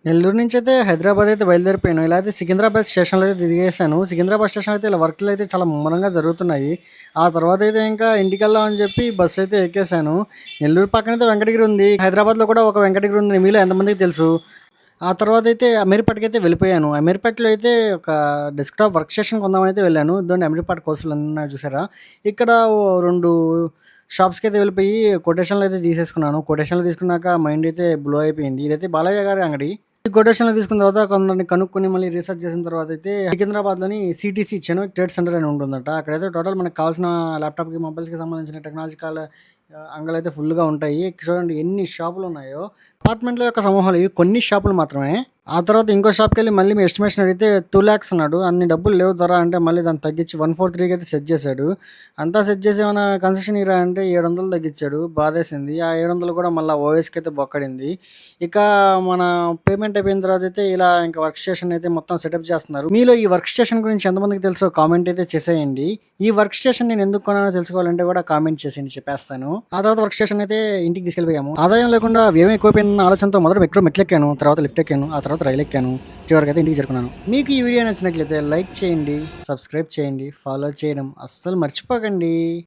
నెల్లూరు నుంచయితే హైదరాబాద్ అయితే బయలుదేరిపోయాను. ఇలా అయితే సికింద్రాబాద్ స్టేషన్‌లో అయితే దిగేసాను. సికింద్రాబాద్ స్టేషన్‌లో అయితే ఇలా వర్కులయితే చాలా ముమ్మరంగా జరుగుతున్నాయి. ఆ తర్వాతయితే ఇంకా ఇంటికెళ్దాం అని చెప్పి బస్సయితే ఎక్కేసాను. నెల్లూరు పక్కనైతే వెంకటగిరి ఉంది. హైదరాబాద్‌లో కూడా ఒక వెంకటగిరి ఉంది. మీలో ఎంతమందికి తెలుసు? ఆ తర్వాతయితే అమీర్పేటకైతే వెళ్ళిపోయాను. అమీర్పేటలో అయితే ఒక డెస్క్‌టాప్ వర్క్ స్టేషన్ కొందామనైతే వెళ్ళాను. ఇదిగోండి అమీర్పేట కోర్సులున్నాయి చూసారా? ఇక్కడ ఓ 2 షాప్స్‌కైతే వెళ్ళిపోయి కొటేషన్‌లయితే తీసేసుకున్నాను. కొటేషన్‌లు తీసుకున్నాక మైండ్ అయితే బ్లో అయిపోయింది. ఇదైతే బాలయ్య గారి అంగడి. ఈ కొటేషన్‌లు తీసుకున్న తర్వాత కొందరిని కనుక్కొని మళ్ళీ రిసర్చ్ చేసిన తర్వాతయితే సికింద్రాబాద్‌లోని సీటీసీ చెనోక్ ట్రేడ్ సెంటర్ అని ఉంటుందట. అక్కడైతే టోటల్ మనకు కావాల్సిన ల్యాప్‌టాప్‌కి, మొబైల్స్‌కి సంబంధించిన టెక్నాలజికల్ అంగళ్ళైతే ఫుల్‌గా ఉంటాయి. చూడండి ఎన్ని షాపులున్నాయో. అపార్ట్మెంట్‌ల యొక్క సమూహాలు ఇవి కొన్ని షాపులు మాత్రమే. ఆ తర్వాత ఇంకో షాప్‌కెళ్ళి మళ్ళీ మీ ఎస్టిమేషన్ అడిగితే 2,00,000 అన్నాడు. అన్ని డబ్బులు లేవు దొర అంటే మళ్ళీ దాన్ని తగ్గించి 143కి అయితే సెట్ చేశాడు. అంతా సెట్ చేసి ఏమన్నా కన్సెషన్ ఇయ్యరా అంటే 700 తగ్గించాడు. బాధేసింది. ఆ 700 కూడా మళ్ళా ఓఎస్‌కి అయితే బొక్కడింది. ఇక మన పేమెంట్ అయిపోయిన తర్వాతయితే ఇలా ఇంకా వర్క్ స్టేషన్ అయితే మొత్తం సెటప్ చేస్తున్నారు. మీలో ఈ వర్క్ స్టేషన్ గురించి ఎంతమందికి తెలుసో కామెంట్ అయితే చేసేయండి. ఈ వర్క్ స్టేషన్ నేను ఎందుకు కొన్నానో తెలుసుకోవాలంటే కూడా కామెంట్ చేసేయండి చెప్పేస్తాను. ఆ తర్వాత వర్క్ స్టేషన్ అయితే ఇంటికి తీసుకెళ్ళిపోయాము. ఆదాయం లేకుండా వ్యయం ఎక్కువైపోయిందన్న ఆలోచనతో మొదట మెట్లెక్కాను. తర్వాత లిఫ్ట్ ఎక్కాను. ఆ తర్వాత రైలు ఎక్కాను. చివరికైతే ఇంటికి చేరుకున్నాను. మీకు ఈ వీడియో నచ్చినట్లయితే లైక్ చేయండి, సబ్స్క్రైబ్ చేయండి, ఫాలో చేయడం అస్సలు మర్చిపోకండి.